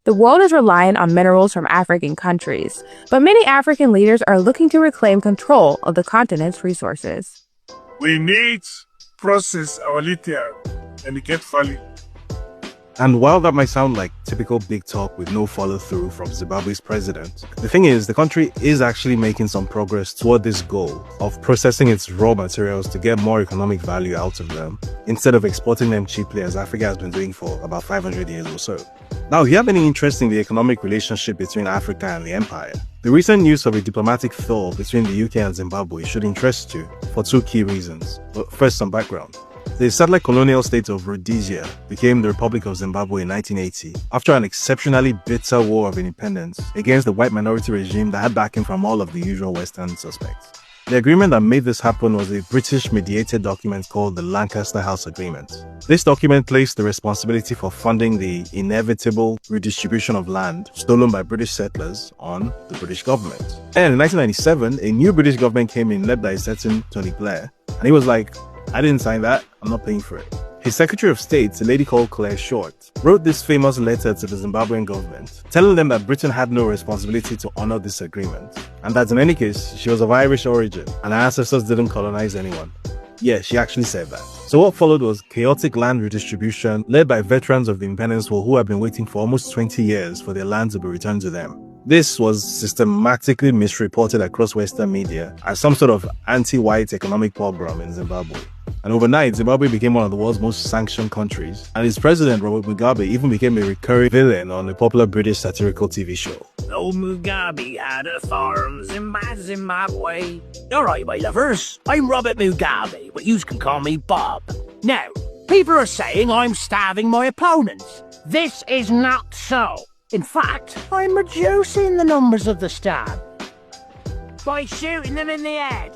The world is reliant on minerals from African countries, but many African leaders are looking to reclaim control of the continent's resources. We need to process our lithium and get value. And while that might sound like typical big talk with no follow-through from Zimbabwe's president, the thing is, the country is actually making some progress toward this goal of processing its raw materials to get more economic value out of them, instead of exporting them cheaply as Africa has been doing for about 500 years or so. Now, if you have any interest in the economic relationship between Africa and the empire, the recent news of a diplomatic thaw between the UK and Zimbabwe should interest you for two key reasons. But first, some background. The satellite colonial state of Rhodesia became the Republic of Zimbabwe in 1980 after an exceptionally bitter war of independence against the white minority regime that had backing from all of the usual Western suspects. The agreement that made this happen was a British-mediated document called the Lancaster House Agreement. This document placed the responsibility for funding the inevitable redistribution of land stolen by British settlers on the British government. And in 1997, a new British government came in led by a certain Tony Blair, and he was like, I didn't sign that, I'm not paying for it. His Secretary of State, a lady called Claire Short, wrote this famous letter to the Zimbabwean government, telling them that Britain had no responsibility to honor this agreement, and that in any case, she was of Irish origin, and her ancestors didn't colonize anyone. Yeah, she actually said that. So what followed was chaotic land redistribution led by veterans of the independence war who had been waiting for almost 20 years for their land to be returned to them. This was systematically misreported across Western media as some sort of anti-white economic pogrom in Zimbabwe. And overnight, Zimbabwe became one of the world's most sanctioned countries, and its president, Robert Mugabe, even became a recurring villain on a popular British satirical TV show. Old Mugabe had a farm in Zimbabwe. Alright, my lovers, I'm Robert Mugabe, but you can call me Bob. Now, people are saying I'm starving my opponents. This is not so. In fact, I'm reducing the numbers of the starved by shooting them in the head.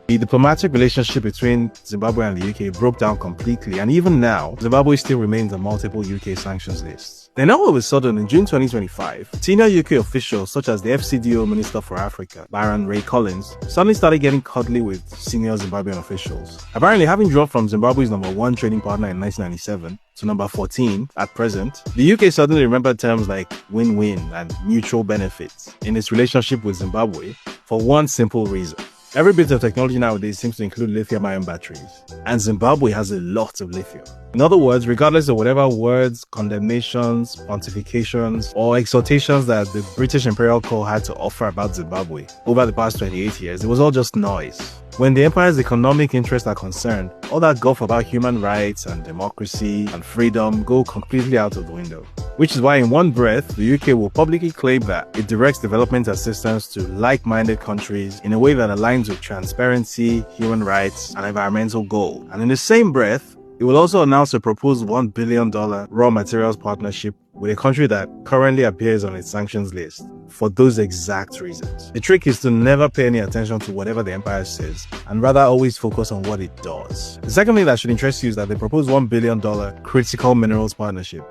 The diplomatic relationship between Zimbabwe and the UK broke down completely, and even now, Zimbabwe still remains on multiple UK sanctions lists. Then all of a sudden, in June 2025, senior UK officials such as the FCDO Minister for Africa, Baron Ray Collins, suddenly started getting cuddly with senior Zimbabwean officials. Apparently, having dropped from Zimbabwe's #1 trading partner in 1997 to number 14 at present, the UK suddenly remembered terms like win-win and mutual benefits in its relationship with Zimbabwe for one simple reason. Every bit of technology nowadays seems to include lithium-ion batteries, and Zimbabwe has a lot of lithium. In other words, regardless of whatever words, condemnations, pontifications, or exhortations that the British Imperial Corps had to offer about Zimbabwe over the past 28 years, it was all just noise. When the empire's economic interests are concerned, all that guff about human rights and democracy and freedom go completely out of the window. Which is why in one breath, the UK will publicly claim that it directs development assistance to like-minded countries in a way that aligns with transparency, human rights, and environmental goals. And in the same breath, it will also announce a proposed $1 billion raw materials partnership with a country that currently appears on its sanctions list for those exact reasons. The trick is to never pay any attention to whatever the empire says, and rather always focus on what it does. The second thing that should interest you is that the proposed $1 billion critical minerals partnership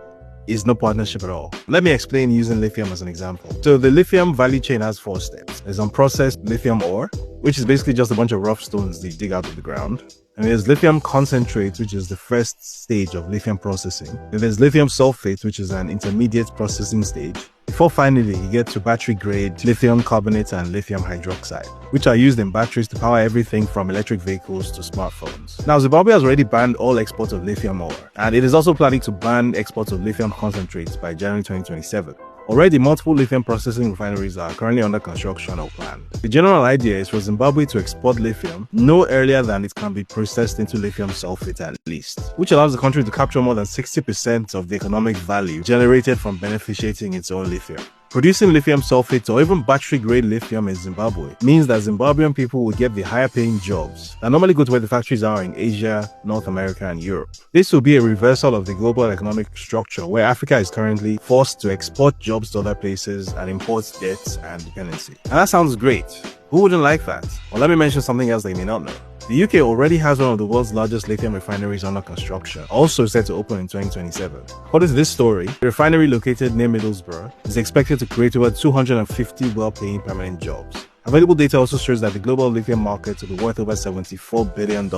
is no partnership at all. Let me explain using lithium as an example. So the lithium value chain has 4 steps. There's unprocessed lithium ore, which is basically just a bunch of rough stones that you dig out of the ground. And there's lithium concentrate, which is the first stage of lithium processing. Then there's lithium sulfate, which is an intermediate processing stage. Before finally you get to battery-grade lithium carbonate and lithium hydroxide, which are used in batteries to power everything from electric vehicles to smartphones. Now, Zimbabwe has already banned all exports of lithium ore, and it is also planning to ban exports of lithium concentrates by January 2027. Already, multiple lithium processing refineries are currently under construction or planned. The general idea is for Zimbabwe to export lithium no earlier than it can be processed into lithium sulfate at least, which allows the country to capture more than 60% of the economic value generated from beneficiating its own lithium. Producing lithium sulfate or even battery-grade lithium in Zimbabwe means that Zimbabwean people will get the higher-paying jobs that normally go to where the factories are in Asia, North America, and Europe. This will be a reversal of the global economic structure where Africa is currently forced to export jobs to other places and import debt and dependency. And that sounds great. Who wouldn't like that? Well, let me mention something else that you may not know. The UK already has one of the world's largest lithium refineries under construction, also set to open in 2027. According to this story, the refinery located near Middlesbrough is expected to create over 250 well-paying permanent jobs. Available data also shows that the global lithium market will be worth over $74 billion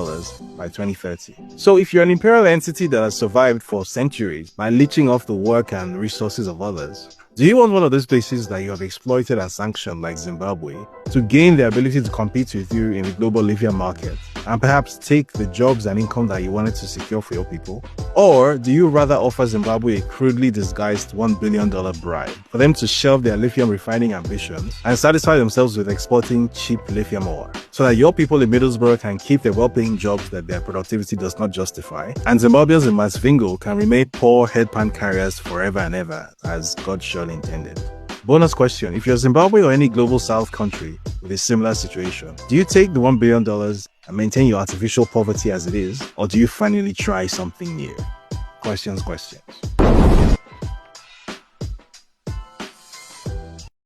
by 2030. So if you're an imperial entity that has survived for centuries by leeching off the work and resources of others, do you want one of those places that you have exploited and sanctioned like Zimbabwe to gain the ability to compete with you in the global lithium market and perhaps take the jobs and income that you wanted to secure for your people? Or do you rather offer Zimbabwe a crudely disguised $1 billion bribe for them to shelve their lithium refining ambitions and satisfy themselves with exporting cheap lithium ore so that your people in Middlesbrough can keep the well-paying jobs that their productivity does not justify and Zimbabweans in Masvingo can remain poor headpan carriers forever and ever, as God surely intended? Bonus question: if you're Zimbabwe or any global south country with a similar situation, do you take the $1 billion and maintain your artificial poverty as it is, or do you finally try something new? Questions.